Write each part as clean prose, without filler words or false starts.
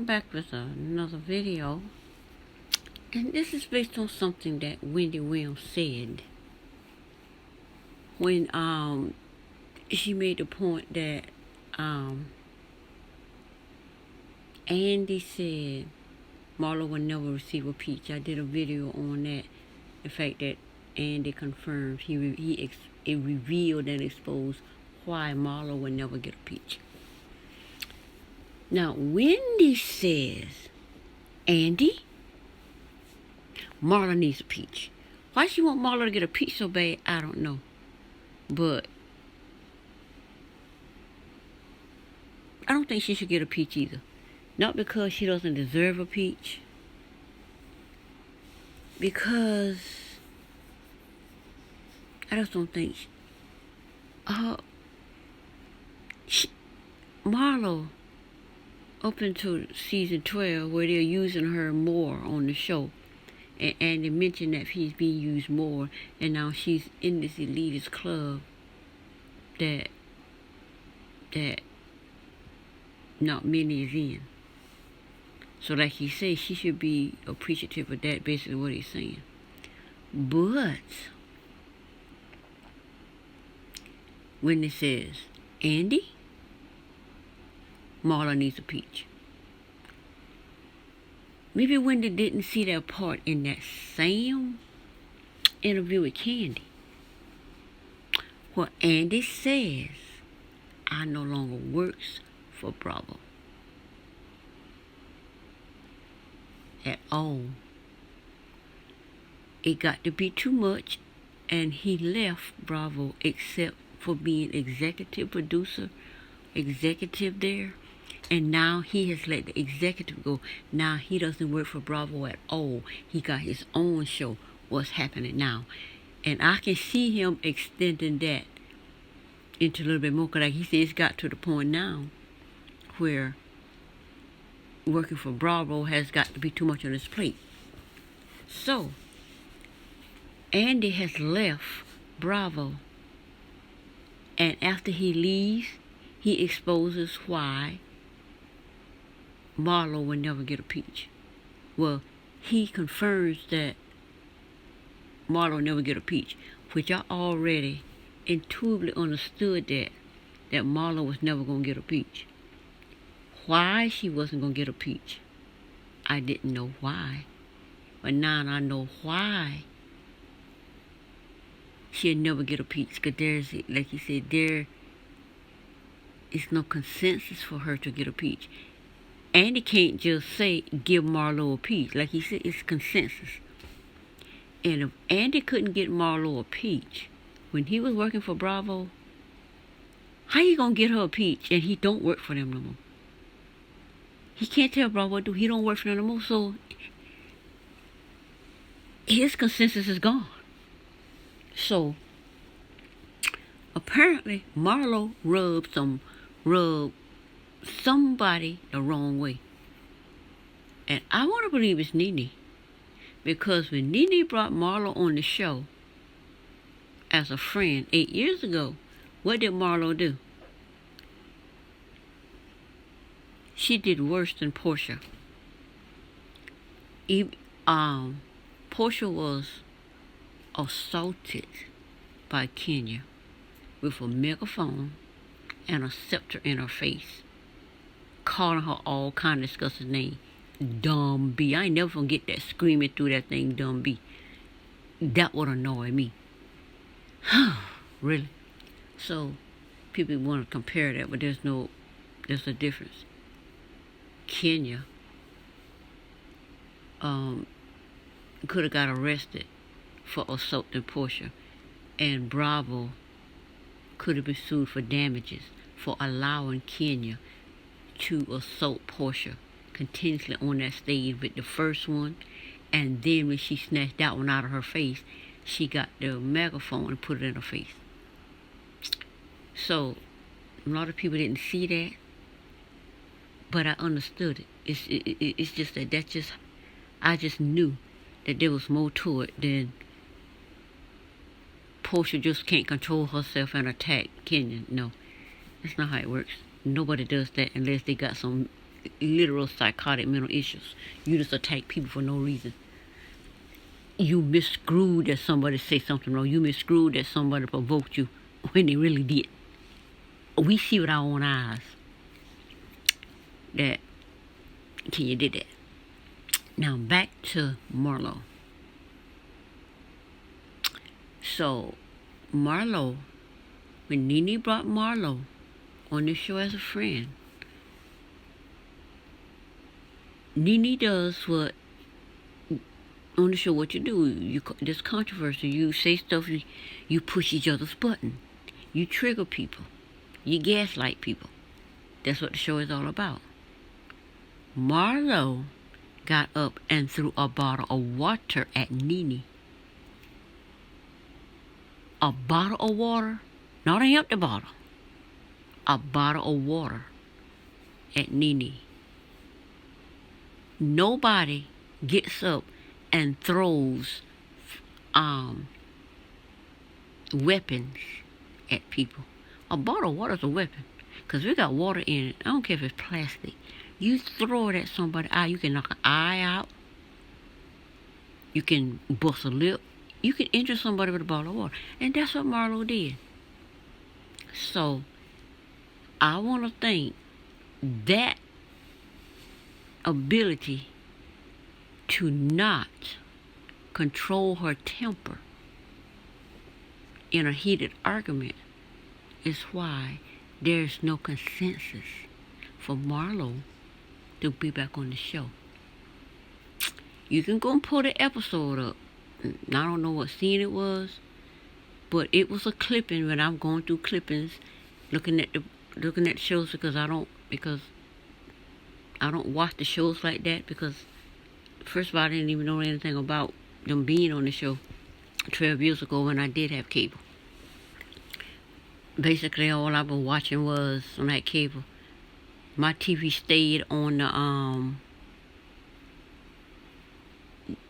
I'm back with another video, and this is based on something that Wendy Williams said when she made the point that Andy said Marlo will never receive a peach. I did a video on that, the fact that Andy confirmed it revealed and exposed why Marlo will never get a peach. Now, Wendy says, Andy, Marlo needs a peach. Why she want Marlo to get a peach so bad, I don't know. But I don't think she should get a peach either. Not because she doesn't deserve a peach. Because I just don't think Marlo, up until season 12, where they're using her more on the show, and they mentioned that she's being used more, and now she's in this elitist club that not many is in. So like he says, she should be appreciative of that, basically what he's saying. But when it says, Andy, Marlo needs a peach. Maybe Wendy didn't see that part in that same interview with Candy, where Andy says, I no longer works for Bravo at all. It got to be too much, and he left Bravo except for being executive producer, executive there. And now he has let the executive go. Now he doesn't work for Bravo at all. He got his own show. What's happening now? And I can see him extending that into a little bit more. Because like he said, it's got to the point now where working for Bravo has got to be too much on his plate. So, Andy has left Bravo. And after he leaves, he exposes why Marlo will never get a peach. Well, he confirms that Marlo will never get a peach, which I already intuitively understood that Marlo was never going to get a peach. Why she wasn't going to get a peach, I didn't know why. But now I know why she'll never get a peach. Because there's, like he said, there is no consensus for her to get a peach. Andy can't just say, give Marlo a peach. Like he said, it's consensus. And if Andy couldn't get Marlo a peach when he was working for Bravo, how you going to get her a peach and he don't work for them no more? He can't tell Bravo what to do. He don't work for them no more. So his consensus is gone. So apparently Marlo rubbed somebody the wrong way. And I want to believe it's Nene. Because when Nene brought Marlo on the show as a friend 8 years ago, what did Marlo do? She did worse than Portia. Portia was assaulted by Kenya with a megaphone and a scepter in her face, calling her all kind of disgusting names. Dumb B. I ain't never gonna get that, screaming through that thing, dumb B. That would annoy me. Really? So people want to compare that, but there's a difference. Kenya could have got arrested for assaulting Portia, and Bravo could have been sued for damages for allowing Kenya to assault Portia continuously on that stage with the first one, and then when she snatched that one out of her face, she got the megaphone and put it in her face. So a lot of people didn't see that, but I understood it. It's just that I just knew that there was more to it than Portia just can't control herself and attack Kenya. No, that's not how it works. Nobody does that unless they got some literal psychotic mental issues. You just attack people for no reason. You miscrewed that somebody said something wrong. You miscrewed that somebody provoked you when they really did. We see with our own eyes that Kenya did that. Now back to Marlo. So Marlo, when Nene brought Marlo on this show as a friend, Nene does what on the show what you do. There's controversy. You say stuff. You push each other's button. You trigger people. You gaslight people. That's what the show is all about. Marlo got up and threw a bottle of water at Nene. A bottle of water, not an empty bottle. A bottle of water at Nene. Nobody gets up and throws weapons at people. A bottle of water is a weapon, because we got water in it. I don't care if it's plastic. You throw it at somebody's eye, you can knock an eye out. You can bust a lip. You can injure somebody with a bottle of water. And that's what Marlo did. So, I want to think that ability to not control her temper in a heated argument is why there's no consensus for Marlo to be back on the show. You can go and pull the episode up. I don't know what scene it was, but it was a clipping. When I'm going through clippings, looking at shows, because I don't watch the shows like that, because first of all, I didn't even know anything about them being on the show 12 years ago when I did have cable. Basically, all I've been watching was on that cable. My TV stayed on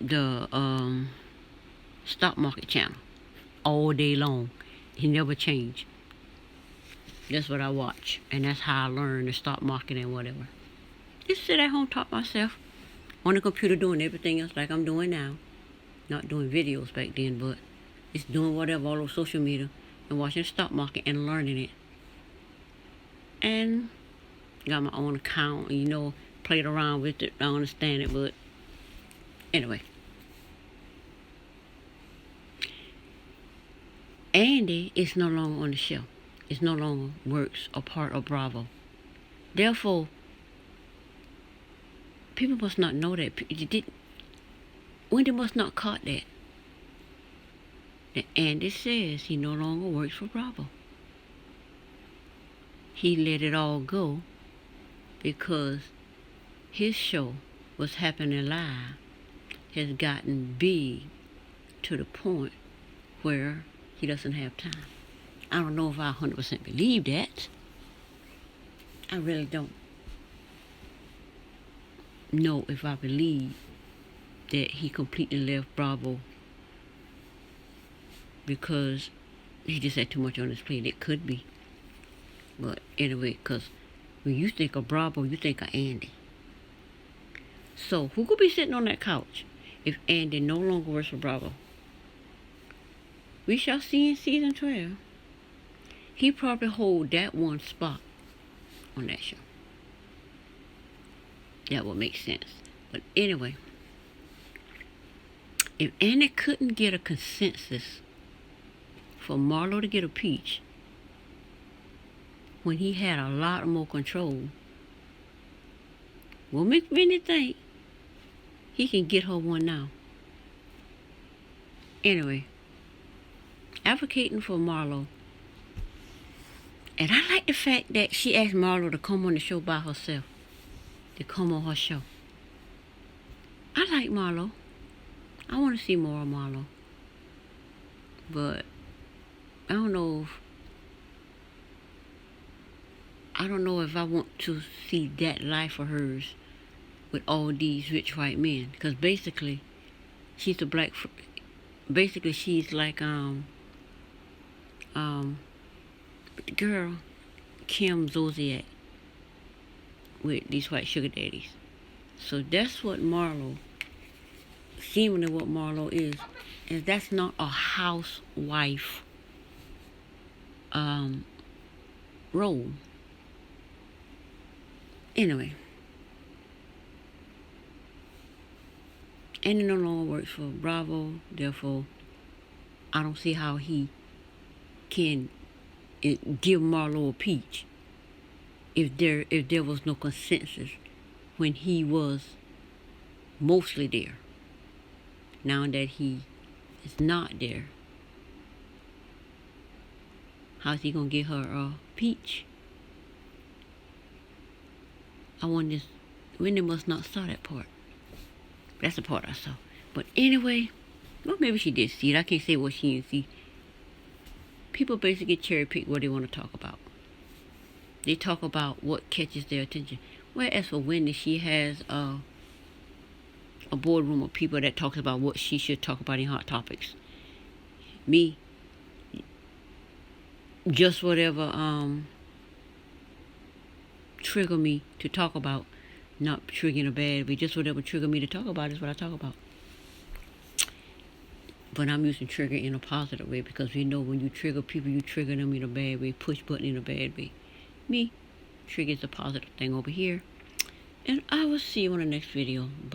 the stock market channel all day long. It never changed. That's what I watch, and that's how I learned the stock market and whatever. Just sit at home, talk myself on the computer, doing everything else like I'm doing now. Not doing videos back then, but just doing whatever all over social media and watching the stock market and learning it. And got my own account, played around with it. I don't understand it, but anyway. Andy is no longer on the show. It no longer works a part of Bravo. Therefore, people must not know that. Wendy must not caught that. That Andy says he no longer works for Bravo. He let it all go because his show, What's Happening Live, has gotten big to the point where he doesn't have time. I don't know if I 100% believe that. I really don't know if I believe that he completely left Bravo because he just had too much on his plate. It could be. But anyway, because when you think of Bravo, you think of Andy. So who could be sitting on that couch if Andy no longer works for Bravo? We shall see in season 12. He probably hold that one spot on that show. That would make sense. But anyway, if Andy couldn't get a consensus for Marlo to get a peach when he had a lot more control, what makes Vinny think he can get her one now? Anyway, advocating for Marlo. And I like the fact that she asked Marlo to come on the show by herself. To come on her show. I like Marlo. I want to see more of Marlo. But I don't know if I want to see that life of hers with all these rich white men. Because basically, she's a black... Basically, she's like, the girl, Kim Zolciak. with these white sugar daddies. So that's what Marlo, seemingly what Marlo is. And that's not a housewife role. Anyway. And it no longer works for Bravo. Therefore, I don't see how he can give Marlo a peach if there was no consensus when he was mostly there. Now that he is not there, how's he gonna get her a peach? I wonder, Wendy must not saw that part. That's the part I saw. But anyway, well, maybe she did see it. I can't say what she didn't see. People basically cherry pick what they want to talk about. They talk about what catches their attention. Whereas for Wendy, she has a boardroom of people that talks about what she should talk about in hot topics. Me, just whatever trigger me to talk about, not triggering a bad way, just whatever trigger me to talk about is what I talk about. But I'm using trigger in a positive way, because we know when you trigger people, you trigger them in a bad way, push button in a bad way. Me, trigger is a positive thing over here. And I will see you on the next video. Bye.